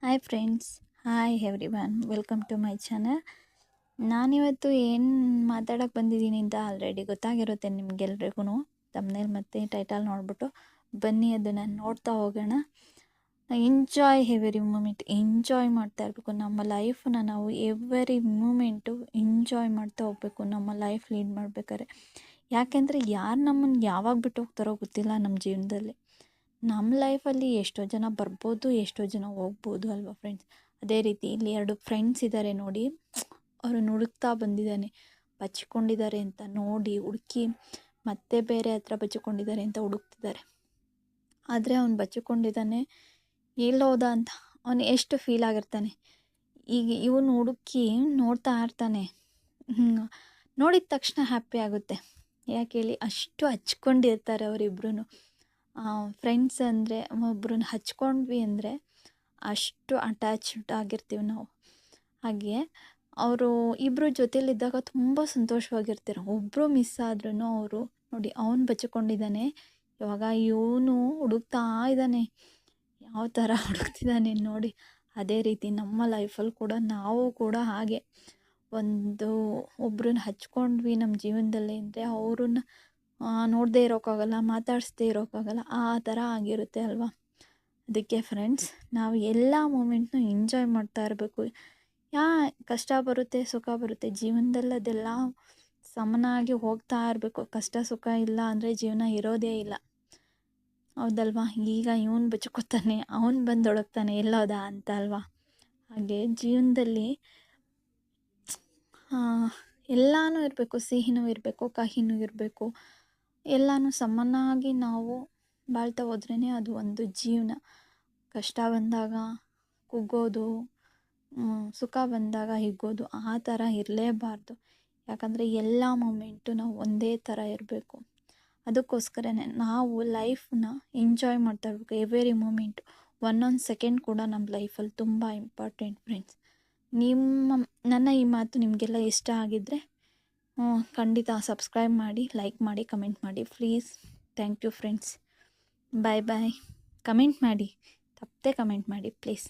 Hi friends, hi everyone, welcome to my channel. ನಾನಿವತ್ತು ಏನು ಮಾತಾಡೋಕ್ಕೆ ಬಂದಿದ್ದೀನಿ ಅಂತ ಆಲ್ರೆಡಿ ಗೊತ್ತಾಗಿರುತ್ತೆ ನಿಮಗೆಲ್ರಿಗೂ. ತಮ್ನೇಲ್ ಮತ್ತು ಟೈಟಲ್ ನೋಡಿಬಿಟ್ಟು ಬನ್ನಿ ಅದನ್ನು ನೋಡ್ತಾ ಹೋಗೋಣ. ಎಂಜಾಯ್ ಎವ್ರಿ ಮೂಮೆಂಟ್, ಎಂಜಾಯ್ ಮಾಡ್ತಾ ಇರಬೇಕು. ನಮ್ಮ ಲೈಫನ್ನ ನಾವು ಎವ್ರಿ ಮೂಮೆಂಟು ಎಂಜಾಯ್ ಮಾಡ್ತಾ ಹೋಗ್ಬೇಕು ನಮ್ಮ ಲೈಫ್ ಲೀಡ್ ಮಾಡ್ಬೇಕಾದ್ರೆ. ಯಾಕೆಂದರೆ ಯಾರು ನಮ್ಮನ್ನು ಯಾವಾಗ ಬಿಟ್ಟು ಹೋಗ್ತಾರೋ ಗೊತ್ತಿಲ್ಲ ನಮ್ಮ ಜೀವನದಲ್ಲಿ. ನಮ್ಮ ಲೈಫಲ್ಲಿ ಎಷ್ಟೋ ಜನ ಬರ್ಬೋದು, ಎಷ್ಟೋ ಜನ ಹೋಗ್ಬೋದು ಅಲ್ವಾ ಫ್ರೆಂಡ್ಸ್. ಅದೇ ರೀತಿ ಇಲ್ಲಿ 2 ಫ್ರೆಂಡ್ಸ್ ಇದ್ದಾರೆ ನೋಡಿ. ಅವ್ರನ್ನ ಹುಡುಕ್ತಾ ಬಂದಿದ್ದಾನೆ, ಬಚ್ಕೊಂಡಿದ್ದಾರೆ ಅಂತ ನೋಡಿ ಹುಡುಕಿ ಮತ್ತೆ ಬೇರೆ ಹತ್ರ ಬಚ್ಕೊಂಡಿದ್ದಾರೆ ಅಂತ ಹುಡುಕ್ತಿದ್ದಾರೆ. ಆದರೆ ಅವ್ನು ಬಚ್ಕೊಂಡಿದ್ದಾನೆ, ಎಲ್ಲೋದ ಅಂತ ಅವನು ಎಷ್ಟು ಫೀಲ್ ಆಗಿರ್ತಾನೆ. ಈಗ ಇವನು ಹುಡುಕಿ ನೋಡ್ತಾ ಇರ್ತಾನೆ. ನೋಡಿದ ತಕ್ಷಣ ಹ್ಯಾಪಿ ಆಗುತ್ತೆ. ಯಾಕೆ ಹೇಳಿ, ಅಷ್ಟು ಹಚ್ಕೊಂಡಿರ್ತಾರೆ ಅವರಿಬ್ರು. ಫ್ರೆಂಡ್ಸ್ ಅಂದರೆ ಒಬ್ರನ್ನ ಹಚ್ಕೊಂಡ್ವಿ ಅಂದರೆ ಅಷ್ಟು ಅಟ್ಯಾಚ್ಡ್ ಆಗಿರ್ತೀವಿ ನಾವು. ಹಾಗೆ ಅವರು ಇಬ್ಬರು ಜೊತೆಲಿದ್ದಾಗ ತುಂಬ ಸಂತೋಷವಾಗಿರ್ತಾರೆ. ಒಬ್ಬರು ಮಿಸ್ ಆದ್ರೂ ಅವರು ನೋಡಿ, ಅವನು ಬಚ್ಕೊಂಡಿದ್ದಾನೆ, ಇವಾಗ ಇವನು ಹುಡುಕ್ತಾ ಇದ್ದಾನೆ. ಯಾವ ಥರ ಹುಡುಕ್ತಿದ್ದಾನೆ ನೋಡಿ. ಅದೇ ರೀತಿ ನಮ್ಮ ಲೈಫಲ್ಲಿ ಕೂಡ ನಾವು ಕೂಡ ಹಾಗೆ ಒಬ್ರನ್ನ ಹಚ್ಕೊಂಡ್ವಿ ನಮ್ಮ ಜೀವನದಲ್ಲಿ ಅಂದರೆ ಅವ್ರನ್ನ ನೋಡದೇ ಇರೋಕ್ಕಾಗಲ್ಲ, ಮಾತಾಡಿಸ್ದೇ ಇರೋಕ್ಕಾಗಲ್ಲ, ಆ ಥರ ಆಗಿರುತ್ತೆ ಅಲ್ವಾ. ಅದಕ್ಕೆ ಫ್ರೆಂಡ್ಸ್, ನಾವು ಎಲ್ಲ ಮೂಮೆಂಟ್ನೂ ಎಂಜಾಯ್ ಮಾಡ್ತಾ ಇರಬೇಕು. ಕಷ್ಟ ಬರುತ್ತೆ, ಸುಖ ಬರುತ್ತೆ, ಜೀವನದಲ್ಲಿ ಅದೆಲ್ಲ ಸಮನಾಗಿ ಹೋಗ್ತಾ ಇರಬೇಕು. ಕಷ್ಟ ಸುಖ ಇಲ್ಲ ಅಂದರೆ ಜೀವನ ಇರೋದೇ ಇಲ್ಲ, ಹೌದಲ್ವಾ. ಈಗ ಇವನು ಬಚ್ಕೋತಾನೆ, ಅವನು ಬಂದು ಹುಡುಕ್ತಾನೆ ಎಲ್ಲೋದ ಅಂತ ಅಲ್ವಾ. ಹಾಗೆ ಜೀವನದಲ್ಲಿ ಎಲ್ಲನೂ ಇರಬೇಕು, ಸಿಹಿನೂ ಇರಬೇಕು, ಕಹಿನೂ ಇರಬೇಕು. ಎಲ್ಲನೂ ಸಮನಾಗಿ ನಾವು ಬಾಳ್ತಾ ಹೋದ್ರೇ ಅದು ಒಂದು ಜೀವನ. ಕಷ್ಟ ಬಂದಾಗ ಕುಗ್ಗೋದು, ಸುಖ ಬಂದಾಗ ಹಿಗ್ಗೋದು, ಆ ಥರ ಇರಲೇಬಾರ್ದು. ಯಾಕಂದರೆ ಎಲ್ಲ ಮೂಮೆಂಟು ನಾವು ಒಂದೇ ಥರ ಇರಬೇಕು. ಅದಕ್ಕೋಸ್ಕರನೇ ನಾವು ಲೈಫನ್ನ ಎಂಜಾಯ್ ಮಾಡ್ತಾ ಇರಬೇಕು. ಎವ್ರಿ ಮೂಮೆಂಟು, ಒಂದೊಂದು ಸೆಕೆಂಡ್ ಕೂಡ ನಮ್ಮ ಲೈಫಲ್ಲಿ ತುಂಬ ಇಂಪಾರ್ಟೆಂಟ್ ಫ್ರೆಂಡ್ಸ್. ನನ್ನ ಈ ಮಾತು ನಿಮಗೆಲ್ಲ ಇಷ್ಟ ಆಗಿದ್ದರೆ ಖಂಡಿತ ಸಬ್ಸ್ಕ್ರೈಬ್ ಮಾಡಿ, ಲೈಕ್ ಮಾಡಿ, ಕಮೆಂಟ್ ಮಾಡಿ please. Thank you friends. Bye bye. Comment ಮಾಡಿ, ತಪ್ಪದೆ ಕಮೆಂಟ್ ಮಾಡಿ ಪ್ಲೀಸ್.